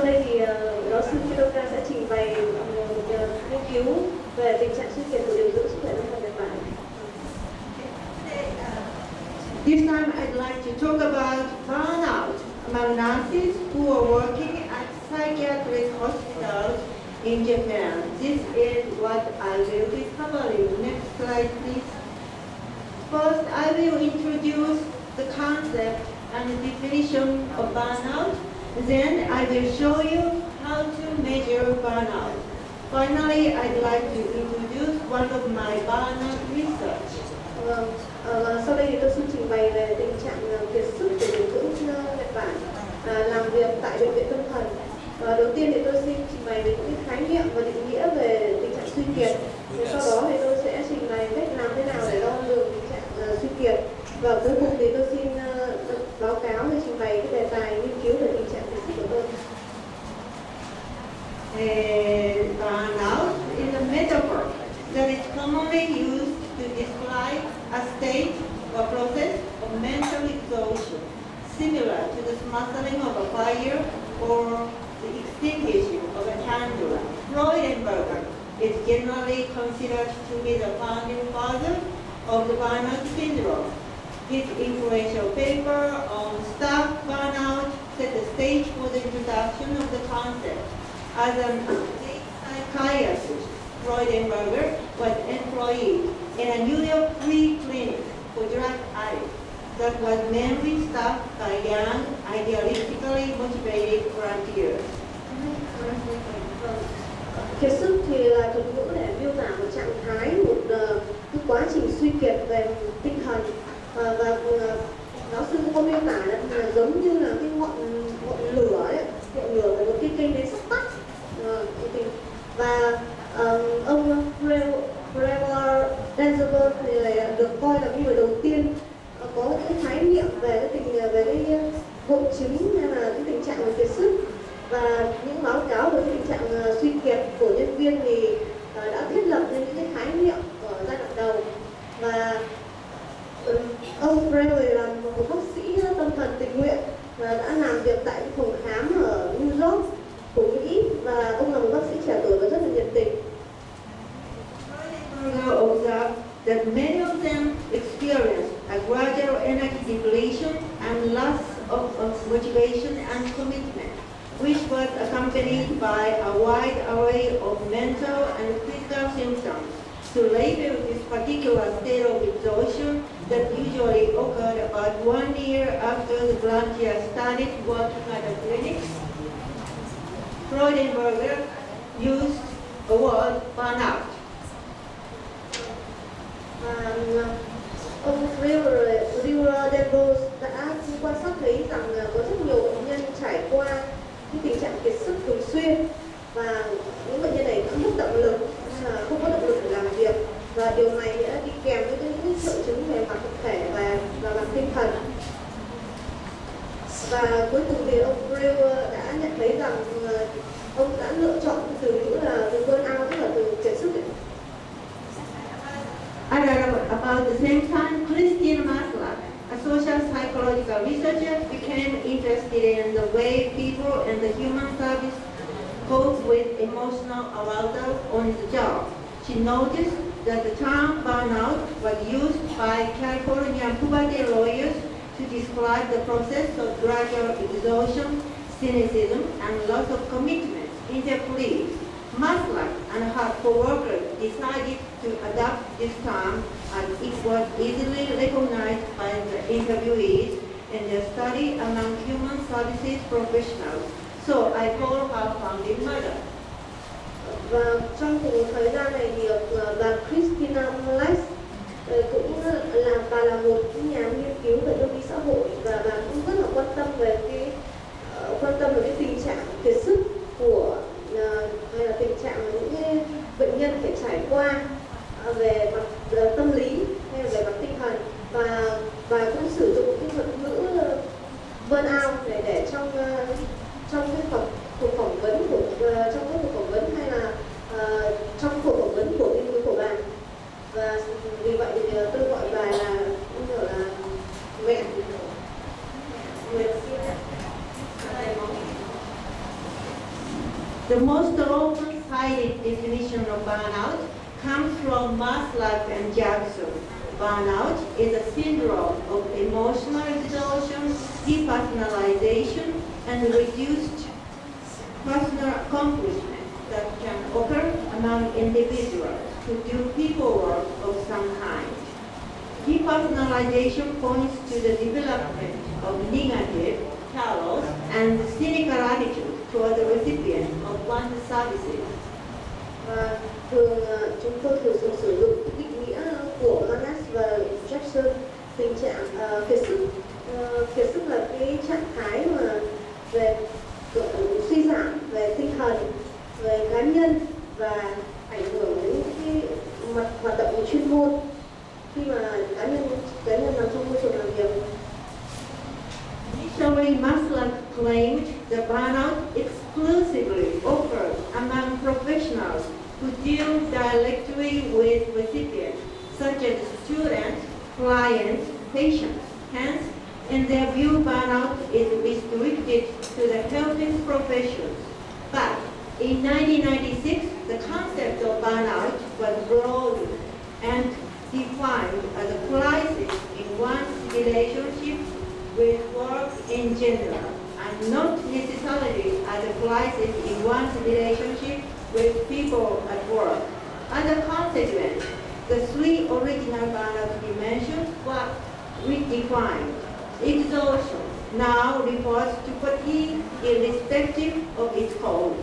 Sau đây thì giáo sư Kidoka sẽ trình bày một nghiên cứu về tình trạng suy kiệt của điều dưỡng sức khỏe tâm thần Nhật Bản. This time I'd like to talk about burnout among nurses who are working at psychiatric hospitals in Japan. This is what I will be covering. Next slide, please. First, I will introduce the concept and the definition of burnout. Then I will show you how to measure burnout. Finally, I'd like to introduce one of my burnout research. Sau đây thì tôi xin trình bày về tình trạng kiệt sức của điều dưỡng Nhật Bản làm việc tại bệnh viện tâm thần. Đầu tiên thì tôi xin trình bày về những khái niệm và định nghĩa về tình trạng suy kiệt. Sau đó thì tôi sẽ trình bày cách làm thế nào để đo lường tình trạng suy kiệt. Và cuối cùng thì tôi xin báo cáo và trình bày cái đề tài nghiên cứu về tình trạng kiệt sức của tôi. Burnout is a metaphor that is commonly used to describe a state or process of mental exhaustion, similar to the smothering of a fire or the extinguishing of a candle. Freudenberger is generally considered to be the founding father of the burnout syndrome. His influential paper on staff burnout set the stage for the introduction of the concept. As an psychiatrist, Freudenberger was employed in a New York free clinic for drug addicts that was mainly staffed by young, idealistically motivated volunteers. Kiệt sức thì là thuật ngữ để miêu tả một trạng thái, một cái quá trình suy kiệt về tinh thần, và giáo sư có miêu tả là giống như là cái ngọn lửa ấy, ngọn lửa của một cái cây nến sắp tắt. Và ông Freudenberger thì được coi là người đầu tiên có cái khái niệm về cái hội chứng hay là cái tình trạng của kiệt sức, và những báo cáo về cái tình trạng suy kiệt của nhân viên thì đã thiết lập nên những cái khái niệm ở giai đoạn đầu. Và ông Freudenberger là một bác sĩ tâm thần tình nguyện và đã làm việc tại phòng khám ở New York của Mỹ, và ông là một bác sĩ trẻ tuổi và rất là nhiệt tình. Freudenberger observed that many of them experience a gradual energy depletion and loss of motivation and commitment, which was accompanied by a wide array of mental and physical symptoms. To label this particular state of exhaustion that usually occurred about 1 year after the volunteer started working at the clinic, Freudenberger used the word burnout. Ông Freudenberger đã quan sát thấy rằng có rất nhiều bệnh nhân trải qua cái tình trạng kiệt sức thường xuyên, và những bệnh nhân này cũng mất động lực, không có động lực để làm việc, và điều này đã đi kèm với những triệu chứng về mặt thực thể và mặt tinh thần. Và cuối cùng thì ông Freudenberger đã nhận thấy rằng ông đã lựa chọn từ ngữ là từ burnout, tức là từ kiệt sức. About the same time, Christian Maslach, a social psychological researcher, became interested in the way people in the human service cope with emotional arousal on the job. She noticed that the term burnout was used by California poverty lawyers to describe the process of gradual exhaustion, cynicism, and loss of commitment in their pleas. Maslach and her co-workers decided to adopt this term as it was easily recognized by the interviewees in their study among human services professionals. So I call her founding mother. Và trong cùng thời gian này thì bà Christina Maslach cũng là một nhà nghiên cứu về tâm lý xã hội, và bà cũng rất là quan tâm về cái tình trạng kiệt sức của hay là tình trạng những cái bệnh nhân phải trải qua về mặt tâm lý hay là về mặt tinh thần, và cũng sử dụng cái thuật ngữ burnout để trong cái cuộc phỏng vấn hay là trong cuộc phỏng vấn của nghiên cứu của bà. Và vì vậy thì tôi gọi bà là mẹ The most often cited definition of burnout comes from Maslow and Jackson. Burnout is a syndrome of emotional exhaustion, depersonalization, and reduced personal accomplishment that can occur among individuals who do people work of some kind. Depersonalization points to the development of negative, callous, and cynical attitude toward the recipient of one's services. Và thường chúng tôi thường sử dụng định nghĩa của Manas và Jackson. Tình trạng kiệt sức là cái trạng thái mà về suy giảm về tinh thần, về cá nhân và ảnh hưởng đến cái mặt hoạt động chuyên môn khi mà cá nhân nằm trong môi trường làm việc. Initially, Maslow claimed that burnout exclusively occurs among professionals who deal directly with recipients, such as students, clients, patients. Hence, in their view, burnout is restricted to the helping professions. But in 1996, the concept of burnout was broadened and defined as a crisis in one's relationship with work in general, and not necessarily as a crisis in one's relationship with people at work. As a consequence, the three original burnout dimensions were redefined. Exhaustion now refers to fatigue irrespective of its cause.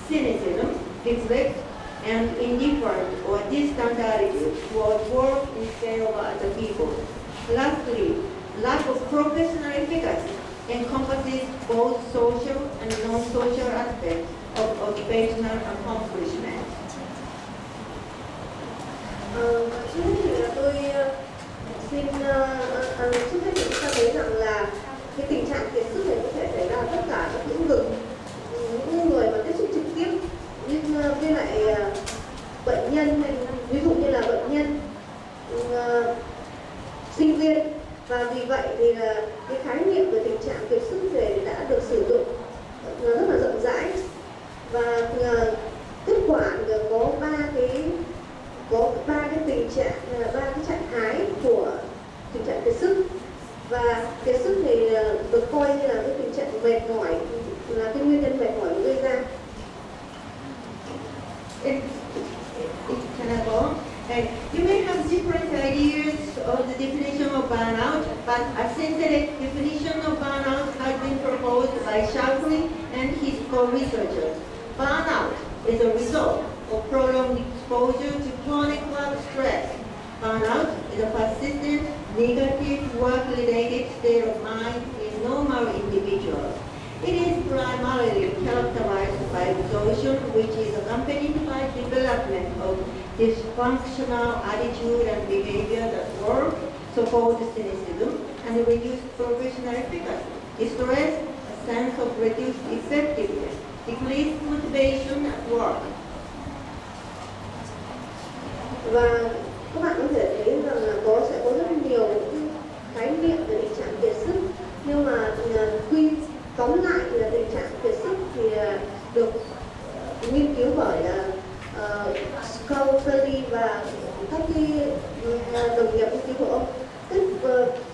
Cynicism reflects an indifferent or distant attitude towards work instead of other people. Lastly, lack of professional efficacy encompasses both social and non-social aspects of occupational accomplishment. Trước hết thì là tôi xin trước hết thì chúng ta thấy rằng là cái tình trạng kiệt sức này có thể xảy ra ở tất cả các lĩnh vực. Những người mà tiếp xúc trực tiếp với lại bệnh nhân, hay ví dụ như là bệnh nhân, sinh viên, và vì vậy thì là cái khái niệm về tình trạng kiệt sức này đã được sử dụng rất là rộng rãi, và kết quả có ba cái tình trạng, ba cái trạng thái của tình trạng kiệt sức. Và kiệt sức thì được coi như là cái tình trạng mệt mỏi, là cái nguyên nhân mệt mỏi gây ra. Can I go? You may have different ideas of the definition of burnout, but a synthetic definition of burnout has been proposed by Shapley and his co-researchers. Burnout is a result of prolonged exposure to chronic work stress. Burnout is a persistent, negative, work-related state of mind in normal individuals. It is primarily characterized by exhaustion, which is accompanied by development of dysfunctional attitude and behavior at work, so-called cynicism, and reduced professional efficacy. Distress, a sense of reduced effectiveness, decreased motivation at work. Và các bạn có thể thấy rằng là sẽ có rất nhiều những khái niệm về tình trạng kiệt sức, nhưng mà tóm lại thì là tình trạng kiệt sức thì được nghiên cứu bởi Scully và các cái đồng nghiệp nghiên cứu của ông.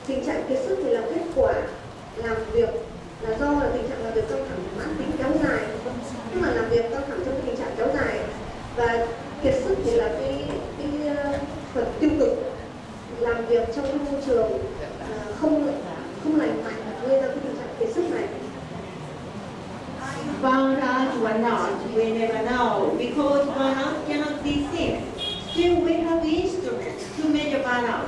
Tình trạng kiệt sức thì là kết quả làm việc, là do là tình trạng làm việc căng thẳng mãn tính kéo dài, tức là làm việc căng thẳng trong tình trạng kéo dài, và kiệt sức thì là cái phần tiêu cực, làm việc trong cái môi trường không lành mạnh gây ra cái tình trạng kiệt sức này. Burnout or not, we never know, because burnout cannot be seen. Still, we have instruments to measure burnout.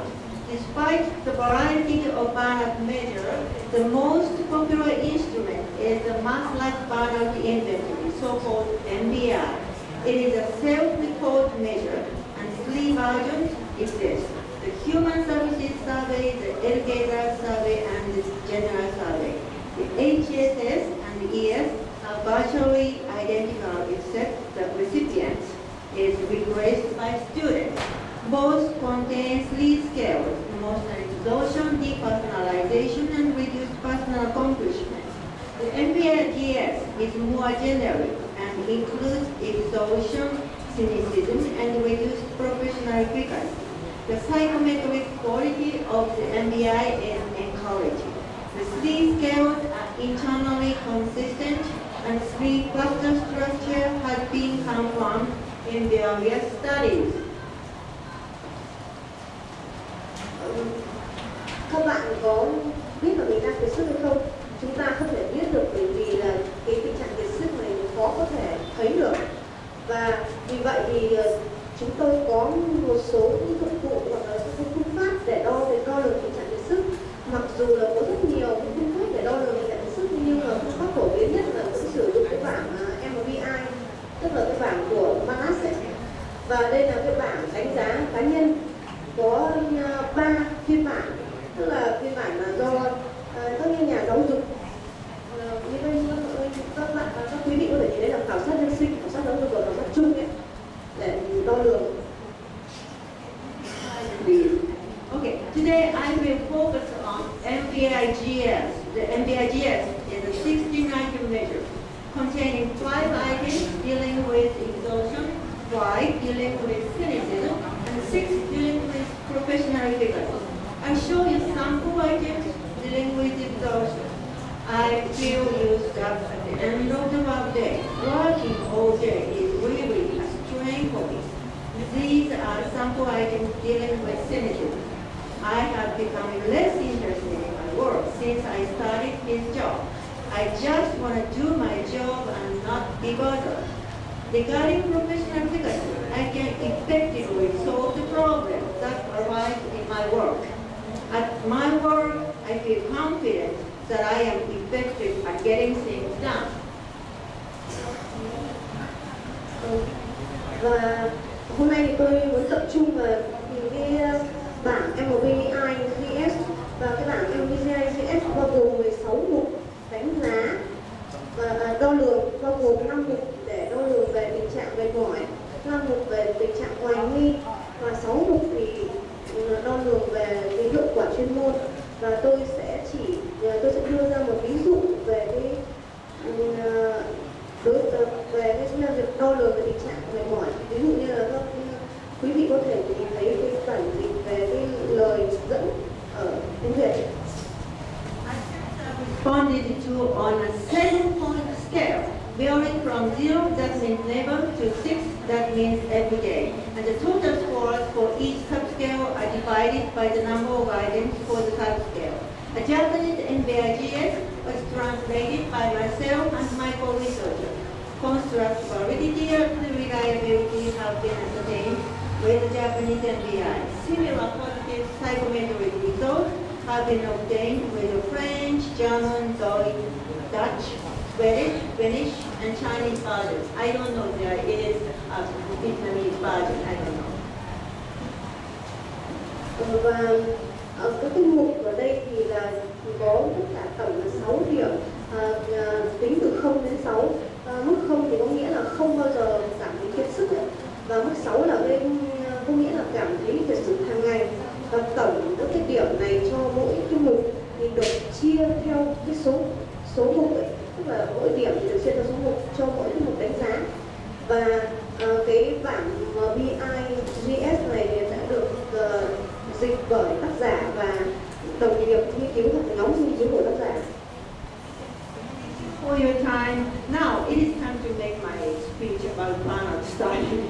Despite the variety of burnout measures, the most popular instrument is the Maslow Burnout Inventory, so-called MBI. It is a self-report measure, and three versions exist: the Human Services Survey, the Educator Survey, and the General Survey. The HSS and the ES are virtually identical, except the recipient is replaced by students. Both contain three scales: emotional exhaustion, depersonalization, and reduced personal accomplishment. The MBIGS is more generic and includes exhaustion, cynicism, and reduced professional efficacy. The psychometric quality of the MBI is encouraging. The 3 scales are internally consistent, and 3-cluster structure has been confirmed in various studies. Các bạn có biết là mình đang kiệt sức hay không? Chúng ta không thể biết được bởi vì là cái tình trạng kiệt sức này khó có thể thấy được. Và vì vậy thì chúng tôi có một số những dụng cụ hoặc là các phương pháp để đo lường tình trạng kiệt sức. Mặc dù là có rất nhiều những phương pháp để đo lường tình trạng kiệt sức, nhưng mà phương pháp phổ biến nhất là cũng sử dụng cái bảng MBI, tức là cái bảng của Medicice. Và đây là cái bảng đánh giá cá nhân có 3 phiên bản, tức là phiên bản là do các nhà giáo dục như các quý vị có thể nhìn thấy là khảo sát nhân sinh, khảo sát giáo dục và khảo sát chung ấy, để đo lường. Okay, today I will focus on MBIGS. The MBIGS is a 16-item measure containing 5 items dealing with exhaustion, 5 dealing with cynicism, and 6 dealing with professional efficacy. I show you sample items dealing with exhaustion. I feel used up at the end of the workday. Working all day is really a strain for me. These are sample items dealing with cynicism. I have become less interested in my work since I started this job. I just want to do my job and not be bothered. Regarding professional efficacy, I can effectively solve the problems that arise in my work. At my work, I feel confident that I am effective at getting things done. Và hôm nay thì tôi muốn tập trung vào cái bảng MBIGS, và cái bảng MBIGS bao gồm 16 mục đánh giá và đo lường, bao gồm 5 mục để đo lường về tình trạng mệt mỏi, 5 mục về tình trạng hoài nghi, và 6 mục thì đo lường về cái hiệu quả chuyên môn. Và tôi sẽ đưa ra một ví dụ về cái việc đo lường về tình trạng mệt mỏi. Ví dụ như là các quý vị có thể nhìn thấy cái bản dịch về cái lời dẫn ở tiếng Việt. Responded to on a 7-point scale, varying from 0, that means never, to 6, that means every day. And the total scores for each subscale are divided by the number of items for the subscale. A Japanese MBIGS was translated by myself and my co-researchers. Construct validity and reliability have been ascertained with the Japanese MBI. Similar positive psychometric results have been obtained with the French, German, Dutch, Swedish, Finnish, and Chinese versions. I don't know if there is a Vietnamese version, I don't know. Và các cái mục ở đây thì là có tất cả tổng là 6 điểm, tính từ 0 đến 6. Mức 0 thì có nghĩa là không bao giờ cảm thấy kiệt sức ấy. Và mức 6 là có nghĩa là cảm thấy kiệt sức hàng ngày. Và tổng các cái điểm này cho mỗi cái mục thì được chia theo cái số mục ấy, tức là mỗi điểm thì được chia theo số mục cho mỗi cái mục đánh giá. Và cái bảng BIGS này đã được dịch bởi tác giả và đồng nghiệp nghiên cứu hoặc nhóm nghiên cứu của tác giả. For your time, now it is time to make my speech about burnout study.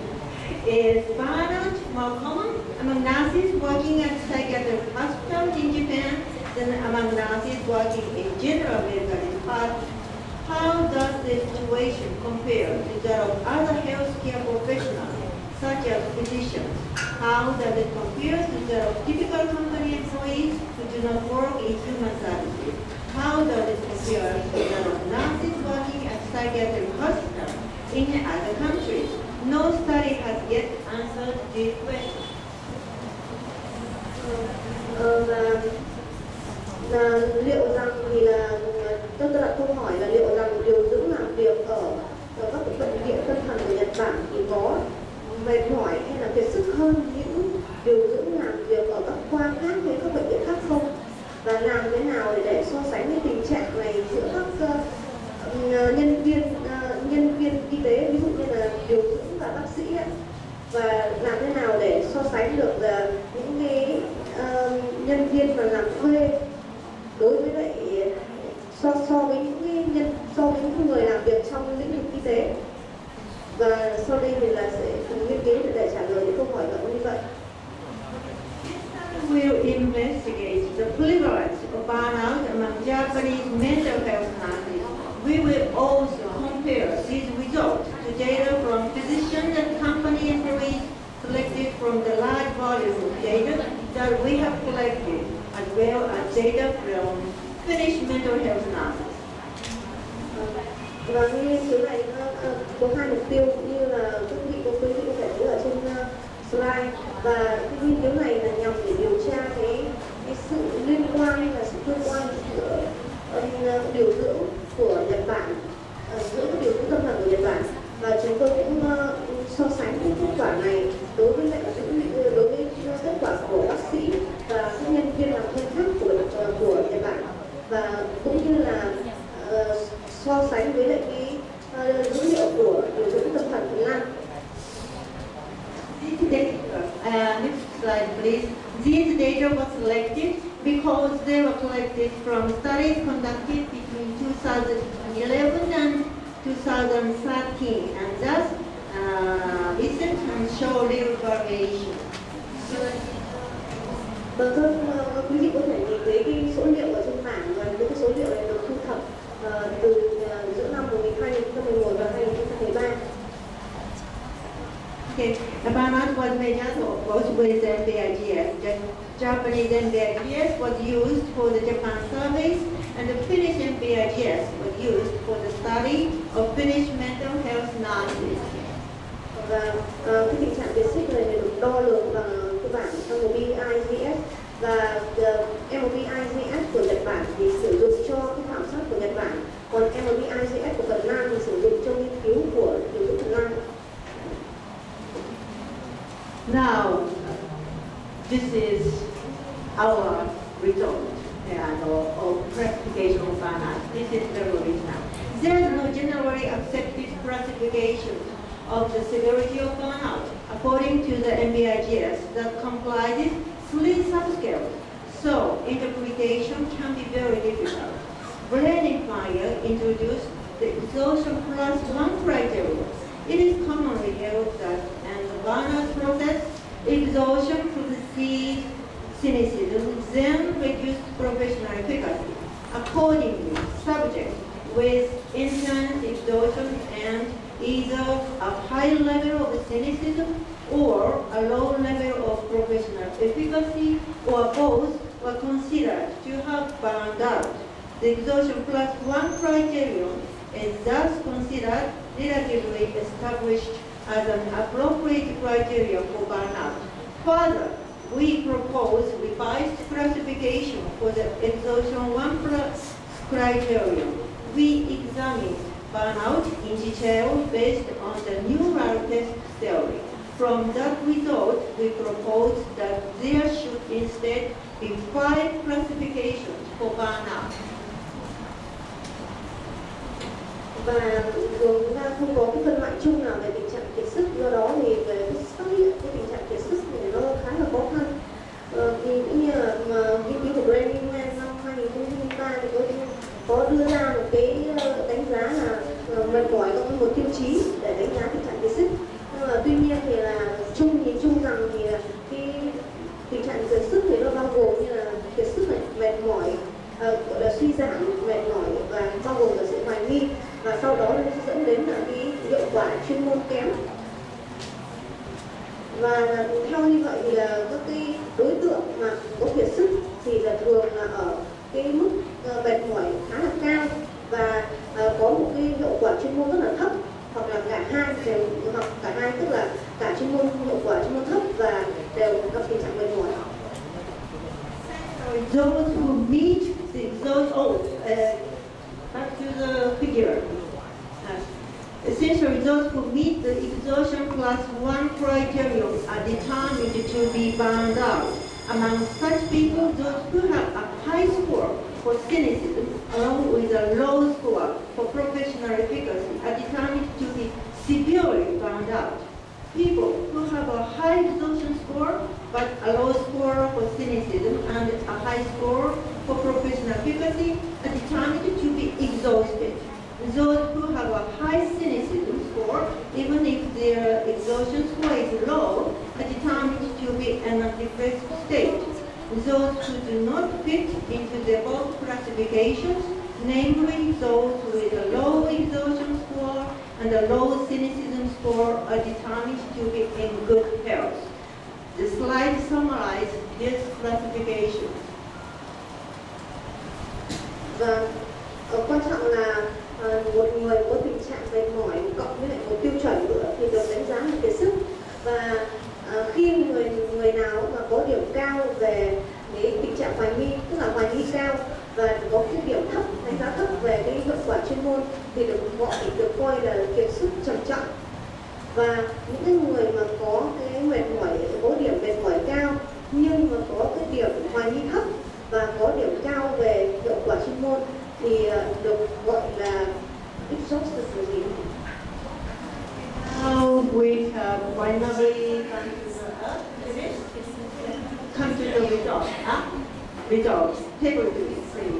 Is burnout more common among nurses working at psychiatric hospitals in Japan than among nurses working in general medical departments? How does the situation compare to that of other healthcare professionals, such as physicians? How does it compare to that of typical company employees who do not work in human services? How does it compare to that of nurses working at psychiatric hospitals in other countries? No study has yet answered this question. Liệu rằng thì là tôi đặt câu hỏi là liệu rằng điều dưỡng làm việc ở các bệnh viện tâm thần của Nhật Bản thì có mệt mỏi hay là kiệt sức hơn những điều dưỡng làm việc ở các khoa khác hay các bệnh viện khác không? Và làm thế nào để so sánh cái tình trạng này giữa các điều dưỡng và bác sĩ ấy, và làm thế nào để so sánh được những cái nhân viên mà làm thuê đối với lại so với những người làm việc trong lĩnh vực y tế. Và sau đây thì là sẽ cùng nghiên cứu để trả lời những câu hỏi như vậy. Will investigate the prevalence of burnout among Japanese mental health nurses. We will also compare these results to data from physicians and company employees selected from the large volume of data that we have collected, as well as data from Finnish mental health nurses. Và nghiên cứu này có hai mục tiêu cũng như là các quý vị có thể thấy ở trên slide, và cái nghiên cứu này là nhằm để điều tra cái sự liên quan là sự tương quan giữa điều dưỡng của Nhật Bản, giữa điều dưỡng tâm thần của Nhật Bản, và chúng tôi cũng so sánh cái kết quả này đối với kết quả của bác sĩ và các nhân viên làm thuê khác của Nhật Bản, và cũng như là so sánh với lại cái dữ liệu của điều dưỡng tâm thần Thái Lan. Next slide, please. These data were selected because they were collected from studies conducted between 2011 and 2013, and thus recent and show little variation. Vâng, thưa quý vị có thể nhìn thấy cái số liệu ở trên bảng, và những cái số liệu này được thu thập từ giữa năm 2011 và 2013. Okay, the burnout was measured of course with MBIGS. The Japanese MBIGS was used for the Japan surveys, and the Finnish MBIGS was used for the study of Finnish mental health nurses. Và cái tình trạng kiệt sức này được đo lường bằng cái bảng MBIGS, và MBIGS của Nhật Bản thì sử dụng cho cái khảo sát của Nhật Bản, còn MBIGS của Phần Lan thì sử dụng cho nghiên cứu của điều dưỡng Phần Lan. Now, this is our result of classification of burnout. This is very original. There is no generally accepted classification of the severity of burnout according to the MBIGS that comprises 3 subscales. So, interpretation can be very difficult. Brain Fire introduced the exhaustion plus 1 criteria. It is commonly held that in the burnout process, exhaustion precedes cynicism, then reduced professional efficacy. Accordingly, subjects with intense exhaustion and either a high level of cynicism or a low level of professional efficacy, or both, were considered to have burned out. The exhaustion plus 1 criterion is thus considered relatively established as an appropriate criteria for burnout. Further, we propose revised classification for the exhaustion 1 plus criterion. We examined burnout in detail based on the neural test theory. From that result, we propose that there should instead be 5 classifications for burnout. Và thường chúng ta không có cái phân loại chung nào về tình trạng kiệt sức, do đó thì về cái xác định cái tình trạng kiệt sức thì nó khá là khó khăn. Thì cũng như là nghiên cứu của Brain năm 2003 thì có đưa ra một cái đánh giá là mệt mỏi là một tiêu chí để đánh giá tình trạng kiệt sức. Nhưng mà tuy nhiên thì là nhìn chung rằng thì là cái tình trạng kiệt sức thì nó bao gồm như là kiệt sức này, mệt mỏi, gọi là suy giảm mệt mỏi, và bao gồm cả sự hoài nghi, và sau đó nó sẽ dẫn đến là cái hiệu quả chuyên môn kém. Và theo như vậy thì là các cái đối tượng mà có kiệt sức thì là thường là ở cái mức mệt mỏi khá là cao, và có một cái hiệu quả chuyên môn rất là thấp, hoặc là cả hai đều, hoặc cả hai, tức là cả chuyên môn hiệu quả chuyên môn thấp và đều gặp tình trạng mệt mỏi. Those who meet back to the figure. Essentially, those who meet the exhaustion plus 1 criterion are determined to be burned out. Among such people, those who have a high score for cynicism, along with a low score for professional efficacy, are determined to be severely burned score, but a low score for cynicism and a high score for professional efficacy are determined to be exhausted. Those who have a high cynicism score, even if their exhaustion score is low, are determined to be in a depressed state. Those who do not fit into the above classifications, namely those with a low exhaustion score and a low cynicism score, are determined to be in good health. The slide summarizes this classification. Và quan trọng là một người có tình trạng mệt mỏi cộng với lại một tiêu chuẩn nữa thì được đánh giá là kiệt sức. Và khi người nào mà có điểm cao về cái tình trạng hoài nghi, tức là hoài nghi cao và có cái điểm thấp, đánh giá thấp về cái hiệu quả chuyên môn thì họ được coi là kiệt sức trầm trọng. Và những cái người mà có cái mệt mỏi, có điểm mệt mỏi cao nhưng mà có cái điểm hoài nghi thấp và có điểm cao về hiệu quả chuyên môn thì được gọi là exhausted là gì? Now we have finally come to the result. Results. Table 2, please.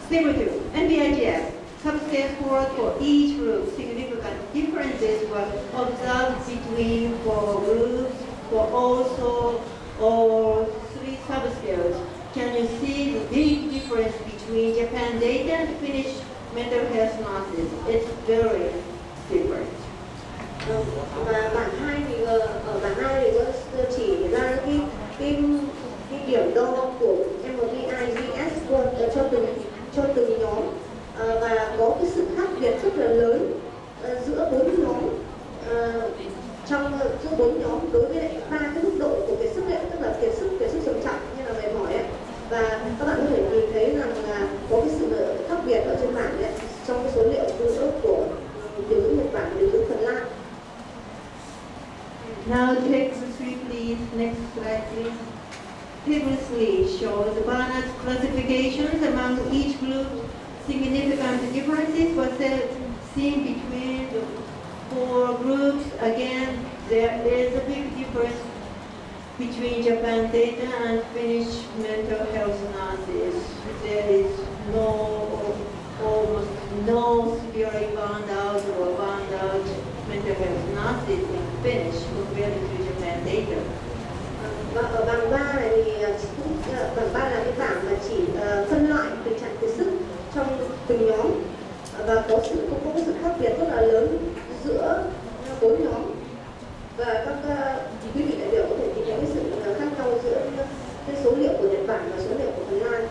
Table 2. NBIGF. Subscale scores for each group. Significant differences were observed between 4 groups for also all 3 subscales. Can you see the big difference between Japan data and Finnish mental health analysis? It's very different. Và bảng 2 thì ở bảng 2 thì có chỉ ra cái điểm đo của MDIGS cho từng nhóm và có cái sự khác biệt rất là lớn giữa 4 nhóm giữa 4 nhóm đối với lại 3 cái mức độ của kiệt sức ấy, tức là kiệt sức trầm trọng như là mệt mỏi ấy. Và các bạn có thể nhìn thấy rằng là có cái sự khác biệt ở trên bảng đấy trong cái số liệu giữa của điều dưỡng Nhật Bản và điều dưỡng Phần Lan. Now take the 3 please. Next slide please. Table 3 shows the balanced classifications among each group. Significant differences were seen between the 4 groups. Again, there is a big difference between Japan data and Finnish mental health analysis. There is almost no severely burned out mental health analysis in Finnish compared to Japan data. Và ở bảng 3 này thì bảng 3 là cái bảng mà chỉ phân loại tình trạng kiệt sức trong từng nhóm và cũng có sự khác biệt rất là lớn giữa 4 nhóm và các quý vị đại biểu có thể nhìn thấy cái sự khác nhau giữa cái số liệu của Nhật Bản và số liệu của Phần Lan.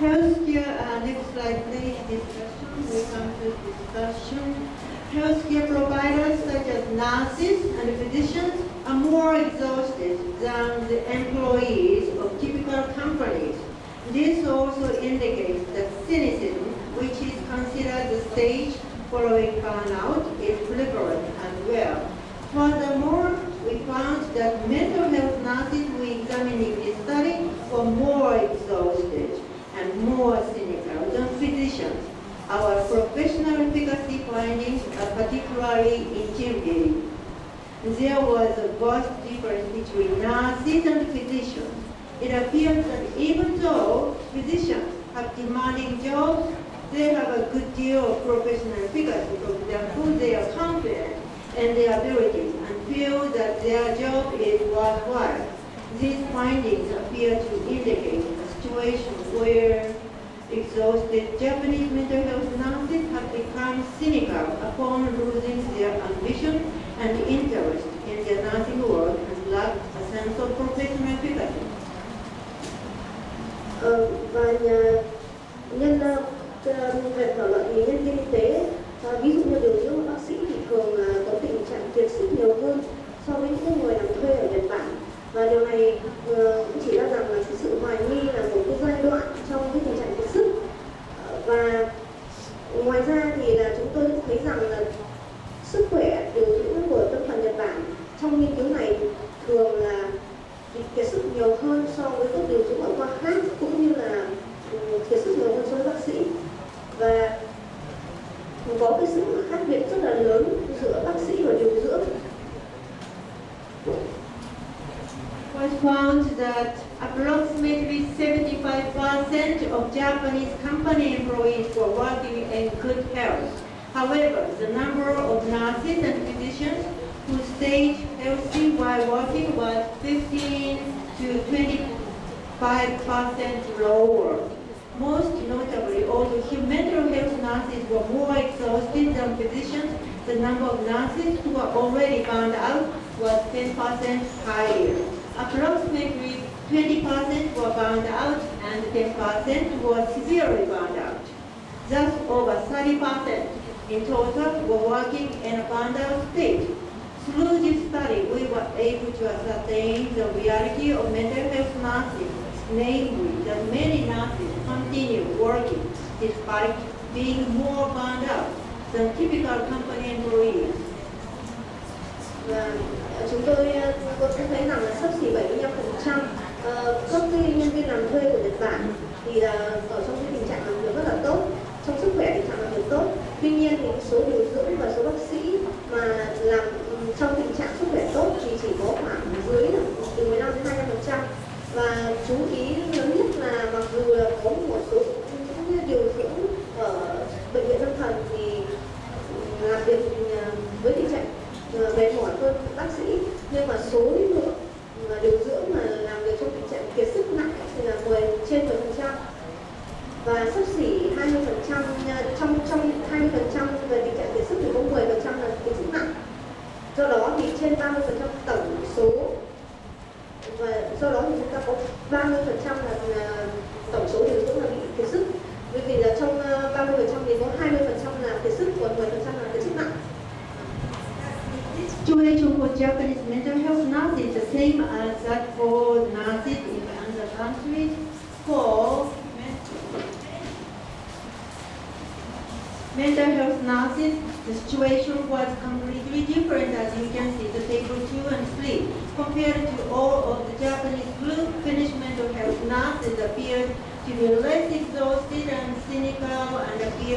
Healthcare, next slide please, discussion. We come to discussion. Healthcare providers such as nurses and physicians are more exhausted than the employees of typical companies. This also indicates that cynicism, which is considered the stage following burnout, is prevalent as well. Furthermore, we found that mental health nurses we examined in this study were more exhausted and more cynical than physicians. Our professional efficacy findings are particularly intriguing. There was a vast difference between nurses and physicians. It appears that even though physicians have demanding jobs, they have a good deal of professional efficacy. For example, they are confident in their abilities and feel that their job is worthwhile. These findings appear to indicate a situation where exhausted Japanese mental health nurses have become cynical upon losing their ambition and interest in their nursing work and lack a sense of professional efficacy. Và về thảo luận thì nhân viên y tế, ví dụ như điều dưỡng bác sĩ thì thường có tình trạng kiệt sức nhiều hơn so với những người làm thuê ở Nhật Bản. Và điều này cũng chỉ ra rằng là cái sự hoài nghi là một cái giai đoạn trong cái tình trạng kiệt sức. Và ngoài ra thì là chúng tôi cũng thấy rằng là sức khỏe điều dưỡng của tâm thần Nhật Bản trong nghiên cứu này thường là kiệt sức nhiều hơn so với các điều dưỡng ở khoa khác, cũng như là kiệt sức nhiều hơn so với bác sĩ. Và có cái sự khác biệt rất là lớn giữa bác sĩ và điều dưỡng. was found that approximately 75% of Japanese company employees were working in good health. However, the number of nurses and physicians who stayed healthy while working was 15 to 25% lower. Most notably, although mental health nurses were more exhausted than physicians, the number of nurses who were already burned out was 10% higher. Approximately 20% were burned out and 10% were severely burned out. Thus, over 30% in total were working in a burned out state. Through this study, we were able to ascertain the reality of mental health nursing, namely that many nurses continue working despite being more burned out than typical company employees. Và chúng tôi cũng thấy rằng là xấp xỉ 75% các nhân viên làm thuê của Nhật Bản thì ở trong cái tình trạng làm việc rất là tốt, trong sức khỏe tình trạng làm việc tốt. Tuy nhiên thì số điều dưỡng và số bác sĩ mà làm trong tình trạng sức khỏe tốt thì chỉ có khoảng dưới là từ 15 đến 25%. Và chú ý lớn nhất là mặc dù là có một số những điều dưỡng ở bệnh viện tâm thần thì làm việc với tình trạng mệt mỏi hơn bác sĩ, nhưng mà số lượng điều dưỡng mà làm việc trong tình trạng kiệt sức nặng thì là trên 10%, và xấp xỉ 20% trong 20% về tình trạng kiệt sức thì có 10% là kiệt sức nặng. Do đó thì trên 30% tổng số, và do đó thì chúng ta có 30% là tổng số điều dưỡng là bị kiệt sức, bởi vì là trong 30% thì có 20% là kiệt sức, còn 10% là kiệt sức nặng. Situation for Japanese mental health nurses is the same as that for nurses in other countries. For mental health nurses, the situation was completely different, as you can see the table 2 and 3. Compared to all of the Japanese group, Finnish mental health nurses appeared to be less exhausted and cynical and appeared